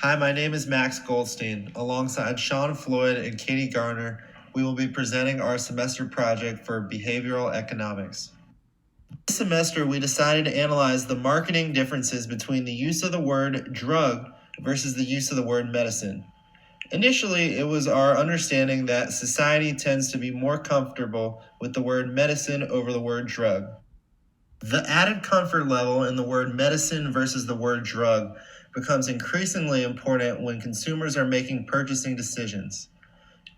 Hi, my name is Max Goldstein. Alongside Sean Floyd and Katie Garner, we will be presenting our semester project for behavioral economics. This semester, we decided to analyze the marketing differences between the use of the word drug versus the use of the word medicine. Initially, it was our understanding that society tends to be more comfortable with the word medicine over the word drug. The added comfort level in the word medicine versus the word drug becomes increasingly important when consumers are making purchasing decisions.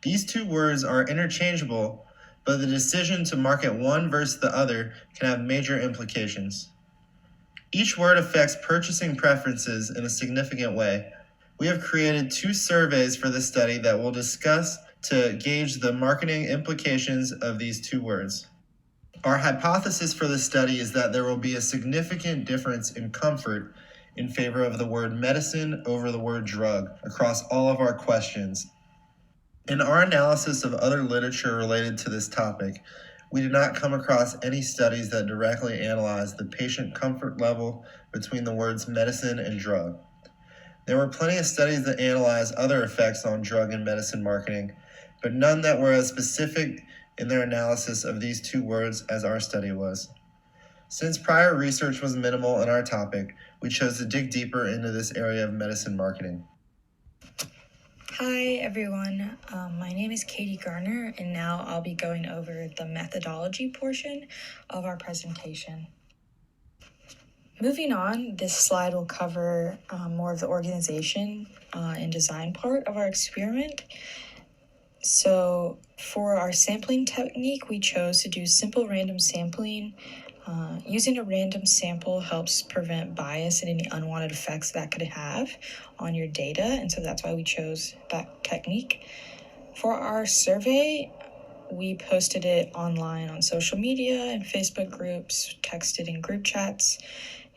These two words are interchangeable, but the decision to market one versus the other can have major implications. Each word affects purchasing preferences in a significant way. We have created two surveys for this study that we'll discuss to gauge the marketing implications of these two words. Our hypothesis for this study is that there will be a significant difference in comfort in favor of the word medicine over the word drug across all of our questions. In our analysis of other literature related to this topic, we did not come across any studies that directly analyze the patient comfort level between the words medicine and drug. There were plenty of studies that analyzed other effects on drug and medicine marketing, but none that were as specific in their analysis of these two words as our study was. Since prior research was minimal in our topic, we chose to dig deeper into this area of medicine marketing. Hi everyone, my name is Katie Garner, and now I'll be going over the methodology portion of our presentation. Moving on, this slide will cover more of the organization and design part of our experiment. So for our sampling technique, we chose to do simple random sampling. Using a random sample helps prevent bias and any unwanted effects that could have on your data, and so that's why we chose that technique. For our survey, we posted it online on social media and Facebook groups, texted in group chats,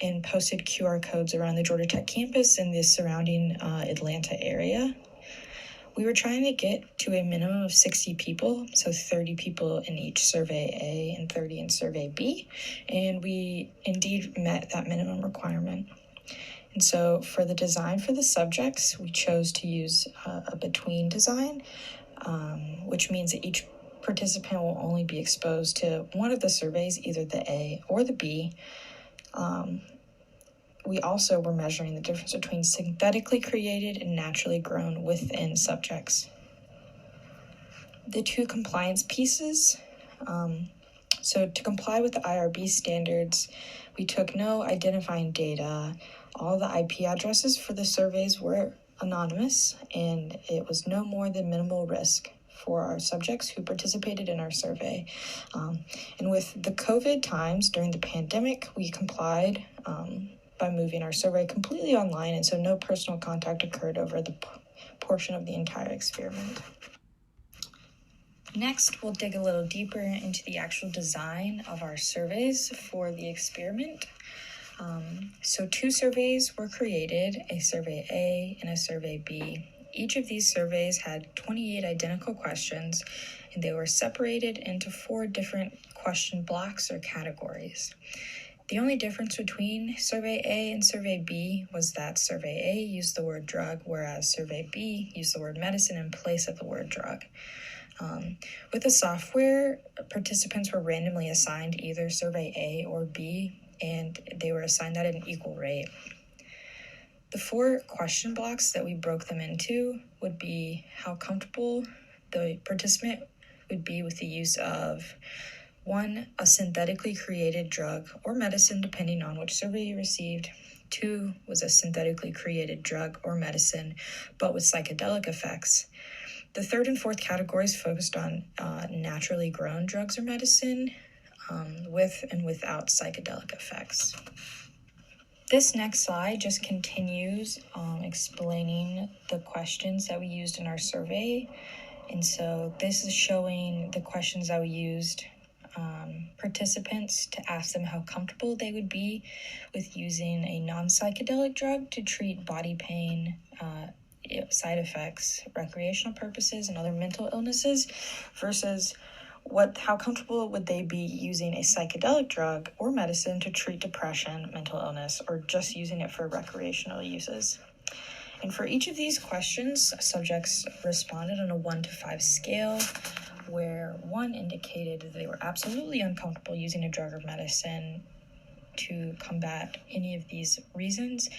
and posted QR codes around the Georgia Tech campus and the surrounding Atlanta area. We were trying to get to a minimum of 60 people, so 30 people in each survey A and 30 in survey B, and we indeed met that minimum requirement. And so for the design for the subjects, we chose to use a between design, which means that each participant will only be exposed to one of the surveys, either the A or the B. We also were measuring the difference between synthetically created and naturally grown within subjects. The two compliance pieces. So to comply with the IRB standards, we took no identifying data. All the IP addresses for the surveys were anonymous, and it was no more than minimal risk for our subjects who participated in our survey. And with the COVID times during the pandemic, we complied by moving our survey completely online, and so no personal contact occurred over the portion of the entire experiment. Next, we'll dig a little deeper into the actual design of our surveys for the experiment. So two surveys were created, a survey A and a survey B. Each of these surveys had 28 identical questions, and they were separated into 4 different question blocks or categories. The only difference between Survey A and Survey B was that Survey A used the word drug, whereas Survey B used the word medicine in place of the word drug. With the software, participants were randomly assigned either Survey A or B, and they were assigned that at an equal rate. The 4 question blocks that we broke them into would be how comfortable the participant would be with the use of 1, a synthetically created drug or medicine, depending on which survey you received. 2 was a synthetically created drug or medicine, but with psychedelic effects. The 3rd and 4th categories focused on naturally grown drugs or medicine with and without psychedelic effects. This next slide just continues explaining the questions that we used in our survey. And so this is showing the questions that we used participants to ask them how comfortable they would be with using a non-psychedelic drug to treat body pain, side effects, recreational purposes, and other mental illnesses, versus how comfortable would they be using a psychedelic drug or medicine to treat depression, mental illness, or just using it for recreational uses. And for each of these questions, subjects responded on a 1 to 5 scale, where 1 indicated they were absolutely uncomfortable using a drug or medicine to combat any of these reasons,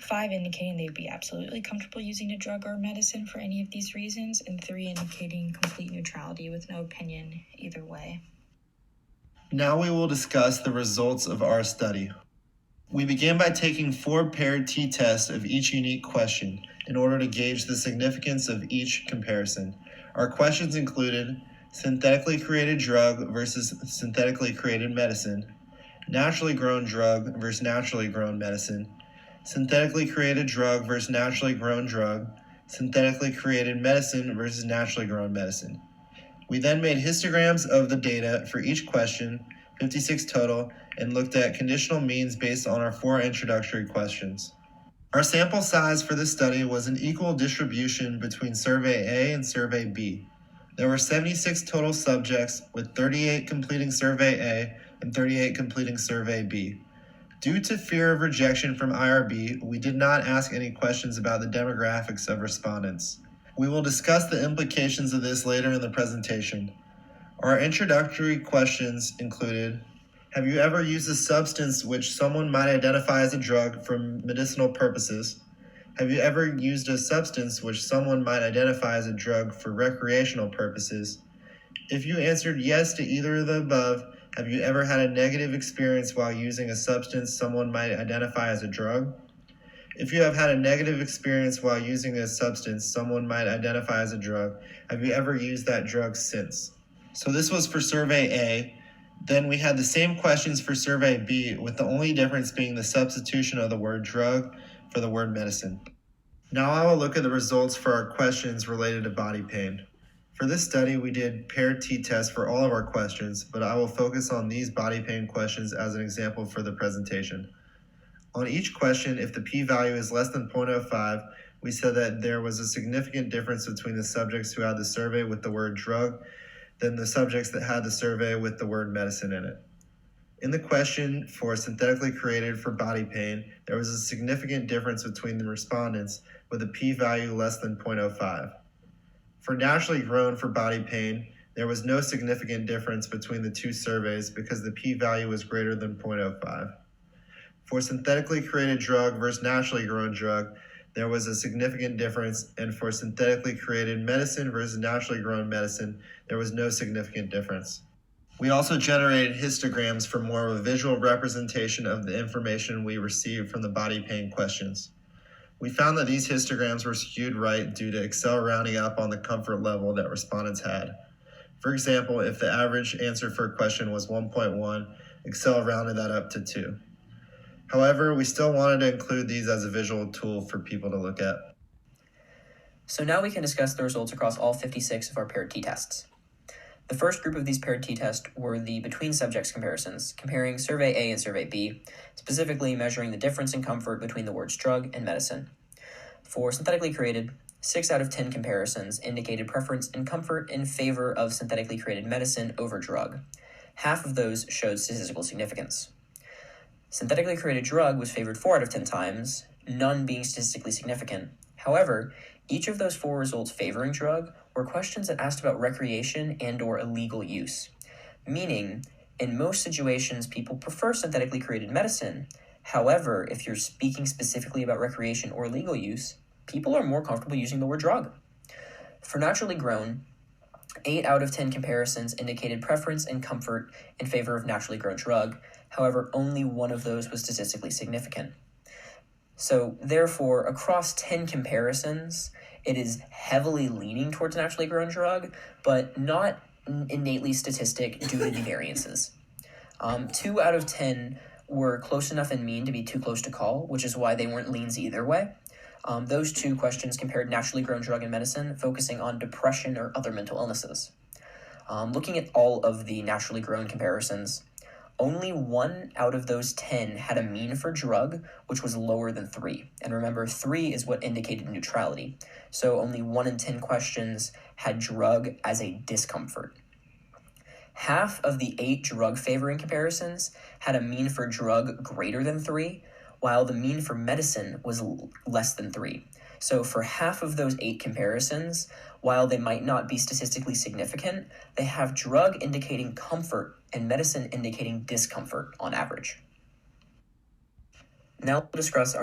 5 indicating they'd be absolutely comfortable using a drug or medicine for any of these reasons, and 3 indicating complete neutrality with no opinion either way. Now we will discuss the results of our study. We began by taking 4 paired t-tests of each unique question in order to gauge the significance of each comparison. Our questions included synthetically created drug versus synthetically created medicine, naturally grown drug versus naturally grown medicine, synthetically created drug versus naturally grown drug, synthetically created medicine versus naturally grown medicine. We then made histograms of the data for each question, 56 total, and looked at conditional means based on our 4 introductory questions. Our sample size for this study was an equal distribution between Survey A and Survey B. There were 76 total subjects, with 38 completing Survey A and 38 completing Survey B. Due to fear of rejection from IRB, we did not ask any questions about the demographics of respondents. We will discuss the implications of this later in the presentation. Our introductory questions included: have you ever used a substance which someone might identify as a drug for medicinal purposes? Have you ever used a substance which someone might identify as a drug for recreational purposes? If you answered yes to either of the above, have you ever had a negative experience while using a substance someone might identify as a drug? If you have had a negative experience while using a substance someone might identify as a drug, have you ever used that drug since? So this was for Survey A. Then we had the same questions for Survey B, with the only difference being the substitution of the word drug for the word medicine. Now I will look at the results for our questions related to body pain. For this study, we did paired t-tests for all of our questions, but I will focus on these body pain questions as an example for the presentation. On each question, if the p-value is less than 0.05, we said that there was a significant difference between the subjects who had the survey with the word drug than the subjects that had the survey with the word medicine in it. In the question for synthetically created for body pain, there was a significant difference between the respondents with a p-value less than 0.05. For naturally grown for body pain, there was no significant difference between the 2 surveys because the p-value was greater than 0.05. For synthetically created drug versus naturally grown drug, there was a significant difference, and for synthetically created medicine versus naturally grown medicine, there was no significant difference. We also generated histograms for more of a visual representation of the information we received from the body pain questions. We found that these histograms were skewed right due to Excel rounding up on the comfort level that respondents had. For example, if the average answer for a question was 1.1, Excel rounded that up to 2. However, we still wanted to include these as a visual tool for people to look at. So now we can discuss the results across all 56 of our paired t-tests. The first group of these paired t-tests were the between subjects comparisons, comparing Survey A and Survey B, specifically measuring the difference in comfort between the words drug and medicine. For synthetically created, 6 out of 10 comparisons indicated preference and comfort in favor of synthetically created medicine over drug. Half of those showed statistical significance. Synthetically created drug was favored 4 out of 10 times, none being statistically significant. However, each of those 4 results favoring drug were questions that asked about recreation and/or illegal use. Meaning, in most situations, people prefer synthetically created medicine. However, if you're speaking specifically about recreation or illegal use, people are more comfortable using the word drug. For naturally grown, 8 out of 10 comparisons indicated preference and comfort in favor of naturally grown drug. However, only 1 of those was statistically significant. So, therefore, across 10 comparisons, it is heavily leaning towards naturally grown drug, but not innately statistic due to the variances. 2 out of 10 were close enough in mean to be too close to call, which is why they weren't leans either way. Those 2 questions compared naturally grown drug and medicine, focusing on depression or other mental illnesses. Looking at all of the naturally grown comparisons, only 1 out of those 10 had a mean for drug, which was lower than 3. And remember, 3 is what indicated neutrality. So only 1 in 10 questions had drug as a discomfort. Half of the 8 drug favoring comparisons had a mean for drug greater than 3, while the mean for medicine was less than 3. So for half of those 8 comparisons, while they might not be statistically significant, they have drug indicating comfort and medicine indicating discomfort on average. Now we'll discuss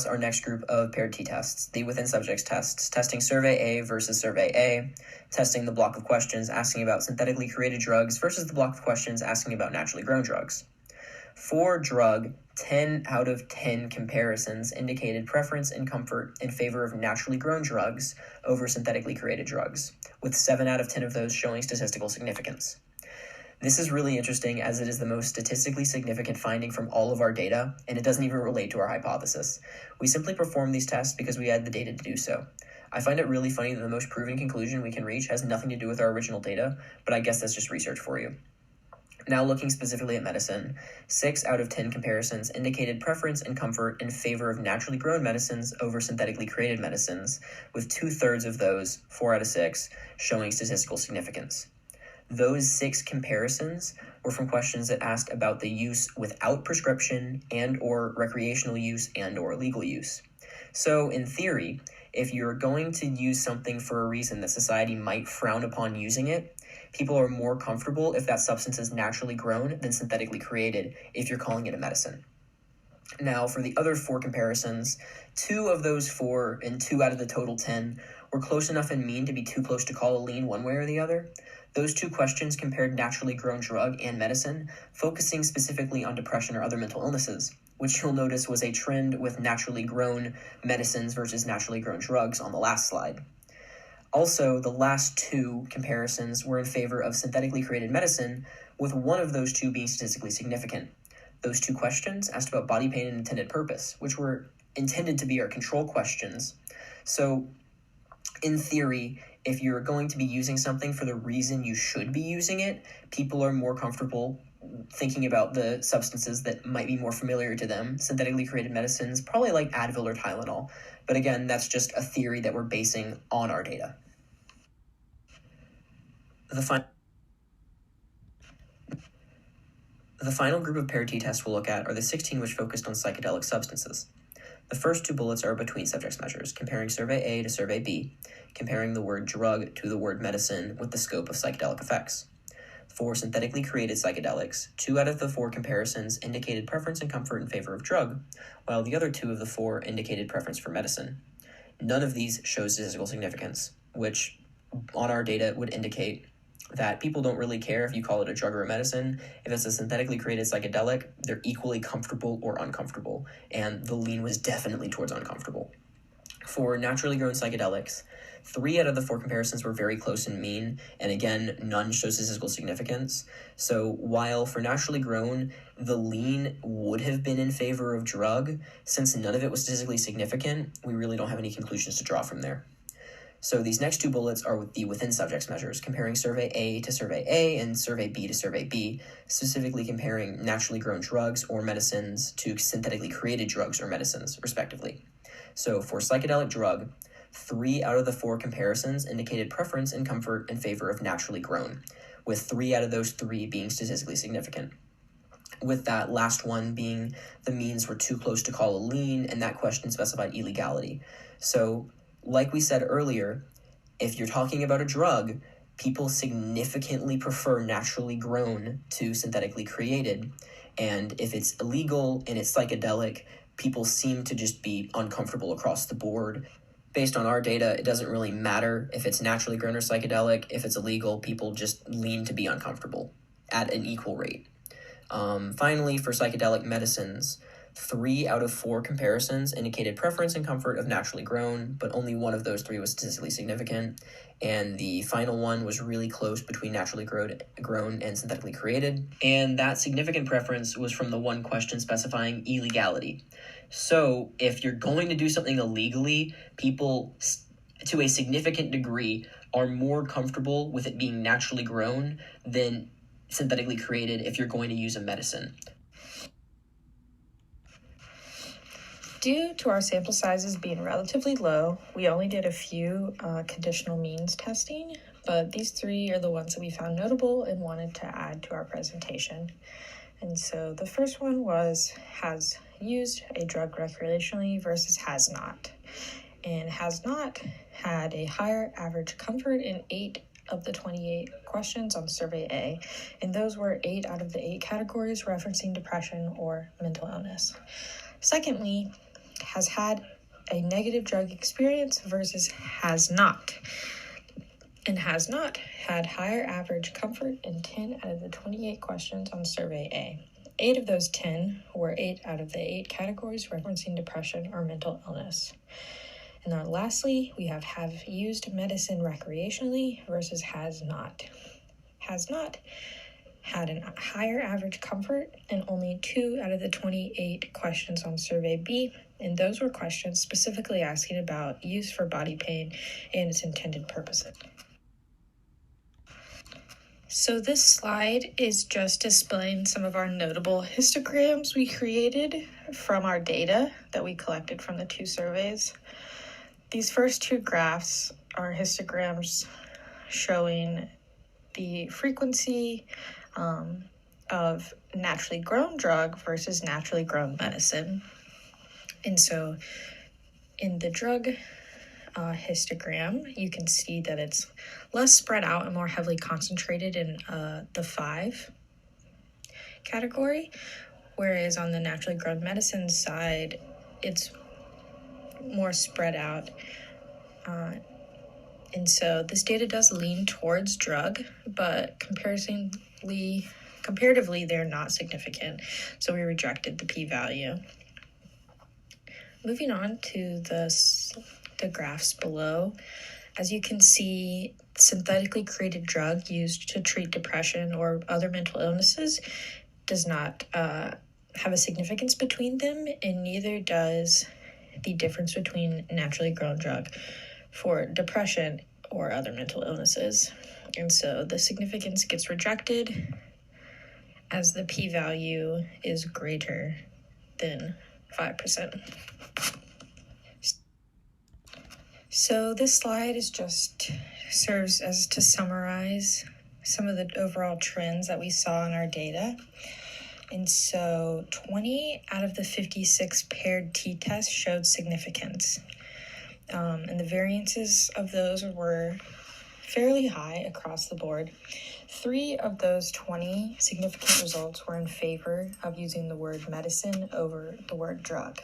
our next group of paired t-tests, the within subjects tests, testing survey A versus survey A, testing the block of questions asking about synthetically created drugs versus the block of questions asking about naturally grown drugs. For drug, 10 out of 10 comparisons indicated preference and comfort in favor of naturally grown drugs over synthetically created drugs, with 7 out of 10 of those showing statistical significance. This is really interesting as it is the most statistically significant finding from all of our data, and it doesn't even relate to our hypothesis. We simply performed these tests because we had the data to do so. I find it really funny that the most proven conclusion we can reach has nothing to do with our original data, but I guess that's just research for you. Now looking specifically at medicine, 6 out of 10 comparisons indicated preference and comfort in favor of naturally grown medicines over synthetically created medicines, with 2/3 of those, 4 out of 6, showing statistical significance. Those 6 comparisons were from questions that asked about the use without prescription and or recreational use and or legal use. So in theory, if you're going to use something for a reason that society might frown upon using it, people are more comfortable if that substance is naturally grown than synthetically created if you're calling it a medicine. Now, for the other 4 comparisons, 2 of those 4 and 2 out of the total 10 were close enough in mean to be too close to call a lean one way or the other. Those 2 questions compared naturally grown drug and medicine, focusing specifically on depression or other mental illnesses, which you'll notice was a trend with naturally grown medicines versus naturally grown drugs on the last slide. Also, the last 2 comparisons were in favor of synthetically created medicine, with one of those 2 being statistically significant. Those 2 questions asked about body pain and intended purpose, which were intended to be our control questions. So, in theory, if you're going to be using something for the reason you should be using it, people are more comfortable thinking about the substances that might be more familiar to them. Synthetically created medicines, probably like Advil or Tylenol. But again, that's just a theory that we're basing on our data. The final group of paired t-tests we'll look at are the 16 which focused on psychedelic substances. The first 2 bullets are between subjects measures, comparing survey A to survey B, comparing the word drug to the word medicine with the scope of psychedelic effects. For synthetically created psychedelics, 2 out of the 4 comparisons indicated preference and comfort in favor of drug, while the other 2 of the 4 indicated preference for medicine. None of these show statistical significance, which on our data would indicate that people don't really care if you call it a drug or a medicine. If it's a synthetically created psychedelic, they're equally comfortable or uncomfortable, and the lean was definitely towards uncomfortable. For naturally grown psychedelics, 3 out of the 4 comparisons were very close in mean, and again, none show statistical significance. So while for naturally grown, the lean would have been in favor of drug, since none of it was statistically significant, we really don't have any conclusions to draw from there. So these next 2 bullets are with the within subjects measures, comparing survey A to survey A and survey B to survey B, specifically comparing naturally grown drugs or medicines to synthetically created drugs or medicines, respectively. So for psychedelic drug, 3 out of the 4 comparisons indicated preference and comfort in favor of naturally grown, with 3 out of those 3 being statistically significant. With that last one being the means were too close to call a lean, and that question specified illegality. So like we said earlier, if you're talking about a drug, people significantly prefer naturally grown to synthetically created. And if it's illegal and it's psychedelic, people seem to just be uncomfortable across the board. Based on our data, it doesn't really matter if it's naturally grown or psychedelic. If it's illegal, people just lean to be uncomfortable at an equal rate. Finally, for psychedelic medicines, 3 out of 4 comparisons indicated preference and comfort of naturally grown, but only one of those 3 was statistically significant, and the final one was really close between naturally grown and synthetically created, and that significant preference was from the one question specifying illegality. So if you're going to do something illegally, people, to a significant degree, are more comfortable with it being naturally grown than synthetically created if you're going to use a medicine. Due to our sample sizes being relatively low, we only did a few conditional means testing, but these three are the ones that we found notable and wanted to add to our presentation. And so the first one was has used a drug recreationally versus has not. And has not had a higher average comfort in 8 of the 28 questions on Survey A, and those were 8 out of the 8 categories referencing depression or mental illness. Secondly, has had a negative drug experience versus has not. And has not had higher average comfort in 10 out of the 28 questions on Survey A. 8 of those 10 were 8 out of the 8 categories referencing depression or mental illness. And then lastly, we have used medicine recreationally versus has not. Has not had a higher average comfort in only 2 out of the 28 questions on Survey B, and those were questions specifically asking about use for body pain and its intended purposes. So this slide is just displaying some of our notable histograms we created from our data that we collected from the 2 surveys. These first 2 graphs are histograms showing the frequency of naturally grown drug versus naturally grown medicine. And so in the drug histogram, you can see that it's less spread out and more heavily concentrated in the 5 category, whereas on the naturally grown medicine side, it's more spread out. And so this data does lean towards drug, but comparatively, they're not significant. So we rejected the p-value. Moving on to the graphs below, as you can see, synthetically created drug used to treat depression or other mental illnesses does not have a significance between them, and neither does the difference between naturally grown drug for depression or other mental illnesses. And so the significance gets rejected as the p-value is greater than 5%. So this slide serves as to summarize some of the overall trends that we saw in our data. And so 20 out of the 56 paired t-tests showed significance. And the variances of those were fairly high across the board. 3 of those 20 significant results were in favor of using the word medicine over the word drug.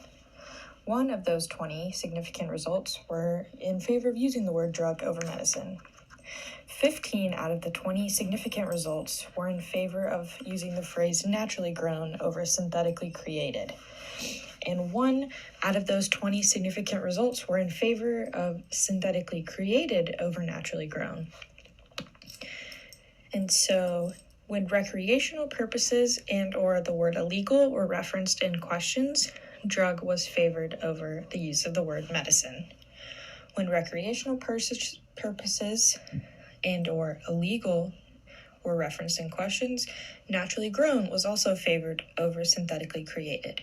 1 of those 20 significant results were in favor of using the word drug over medicine. 15 out of the 20 significant results were in favor of using the phrase naturally grown over synthetically created. And 1 out of those 20 significant results were in favor of synthetically created over naturally grown. And so when recreational purposes and or the word illegal were referenced in questions, drug was favored over the use of the word medicine. When recreational purposes and or illegal were referenced in questions, naturally grown was also favored over synthetically created.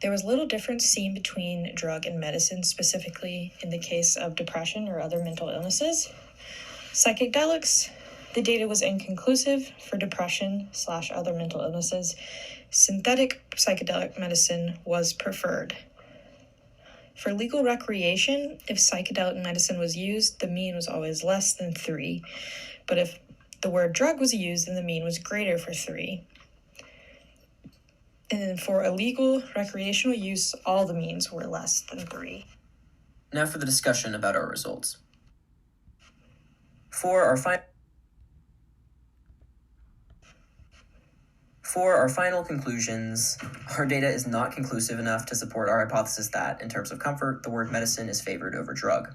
There was little difference seen between drug and medicine, specifically in the case of depression or other mental illnesses. Psychedelics, the data was inconclusive for depression/other mental illnesses. Synthetic psychedelic medicine was preferred. For legal recreation, if psychedelic medicine was used, the mean was always less than 3. But if the word drug was used, then the mean was greater for 3. And then for illegal recreational use, all the means were less than 3. Now for the discussion about our results. For our final conclusions, our data is not conclusive enough to support our hypothesis that, in terms of comfort, the word medicine is favored over drug.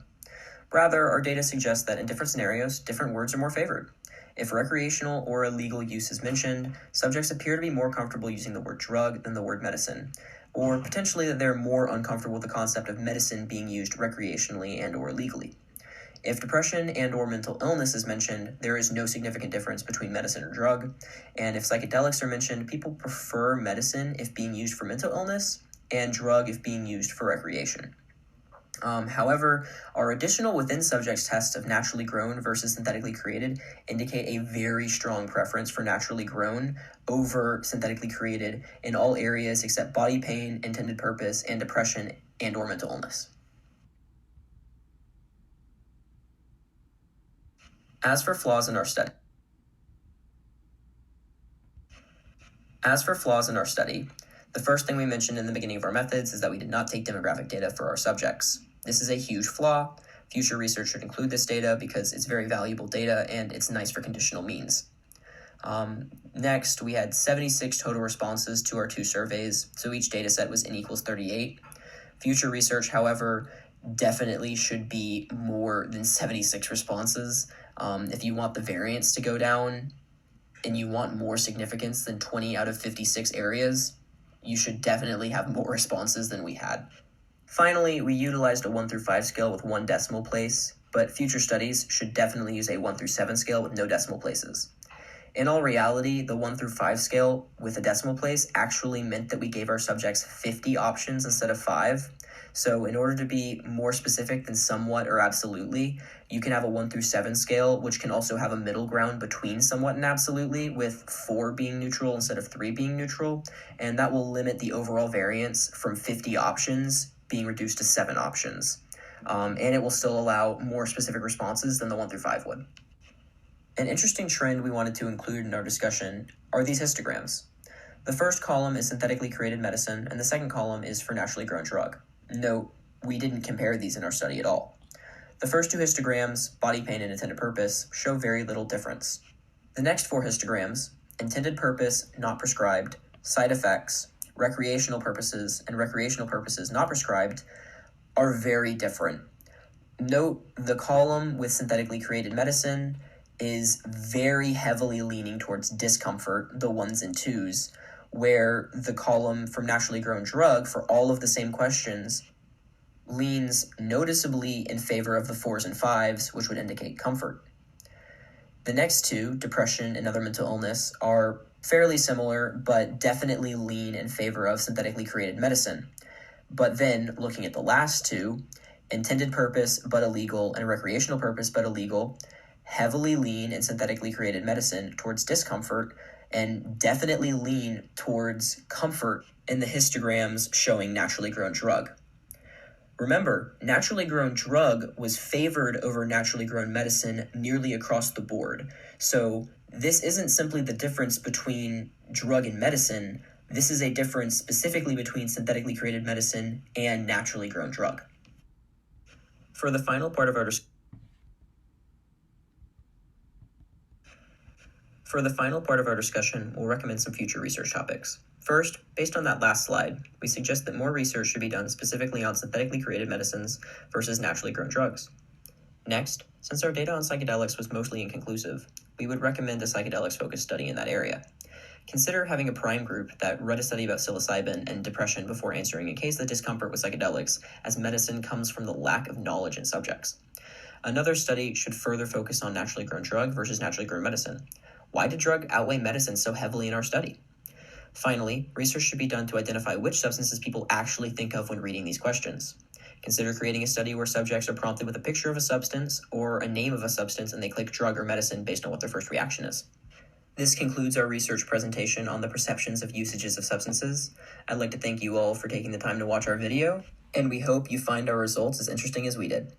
Rather, our data suggests that in different scenarios, different words are more favored. If recreational or illegal use is mentioned, subjects appear to be more comfortable using the word drug than the word medicine, or potentially that they're more uncomfortable with the concept of medicine being used recreationally and or illegally. If depression and or mental illness is mentioned, there is no significant difference between medicine or drug, and if psychedelics are mentioned, people prefer medicine if being used for mental illness, and drug if being used for recreation. However, our additional within subjects tests of naturally grown versus synthetically created indicate a very strong preference for naturally grown over synthetically created in all areas except body pain, intended purpose, and depression and/or mental illness. As for flaws in our study, the first thing we mentioned in the beginning of our methods is that we did not take demographic data for our subjects. This is a huge flaw. Future research should include this data because it's very valuable data and it's nice for conditional means. Next, we had 76 total responses to our 2 surveys, so each data set was n equals 38. Future research, however, definitely should be more than 76 responses. If you want the variance to go down and you want more significance than 20 out of 56 areas, you should definitely have more responses than we had. Finally, we utilized a 1 through 5 scale with 1 decimal place, but future studies should definitely use a 1 through 7 scale with no decimal places. In all reality, the 1 through 5 scale with a decimal place actually meant that we gave our subjects 50 options instead of 5. So in order to be more specific than somewhat or absolutely, you can have a 1 through 7 scale, which can also have a middle ground between somewhat and absolutely, with 4 being neutral instead of 3 being neutral, and that will limit the overall variance from 50 options being reduced to 7 options. And it will still allow more specific responses than the 1 through 5 would. An interesting trend we wanted to include in our discussion are these histograms. The first column is synthetically created medicine, and the second column is for naturally grown drug. Note, we didn't compare these in our study at all. The first 2 histograms, body pain and intended purpose, show very little difference. The next 4 histograms, intended purpose not prescribed, side effects, recreational purposes, and recreational purposes not prescribed, are very different. Note, the column with synthetically created medicine is very heavily leaning towards discomfort, the 1s and 2s, where the column from naturally grown drug for all of the same questions leans noticeably in favor of the 4s and 5s, which would indicate comfort. The next 2, depression and other mental illness, are fairly similar, but definitely lean in favor of synthetically created medicine. But then, looking at the last 2, intended purpose but illegal and recreational purpose but illegal, heavily lean in synthetically created medicine towards discomfort and definitely lean towards comfort in the histograms showing naturally grown drug. Remember, naturally grown drug was favored over naturally grown medicine nearly across the board. So this isn't simply the difference between drug and medicine. This is a difference specifically between synthetically created medicine and naturally grown drug. For the final part of our discussion, we'll recommend some future research topics. First, based on that last slide, we suggest that more research should be done specifically on synthetically created medicines versus naturally grown drugs. Next, since our data on psychedelics was mostly inconclusive, we would recommend a psychedelics-focused study in that area. Consider having a prime group that read a study about psilocybin and depression before answering in case the discomfort with psychedelics, as medicine comes from the lack of knowledge in subjects. Another study should further focus on naturally grown drug versus naturally grown medicine. Why did drug outweigh medicine so heavily in our study? Finally, research should be done to identify which substances people actually think of when reading these questions. Consider creating a study where subjects are prompted with a picture of a substance or a name of a substance and they click drug or medicine based on what their first reaction is. This concludes our research presentation on the perceptions of usages of substances. I'd like to thank you all for taking the time to watch our video, and we hope you find our results as interesting as we did.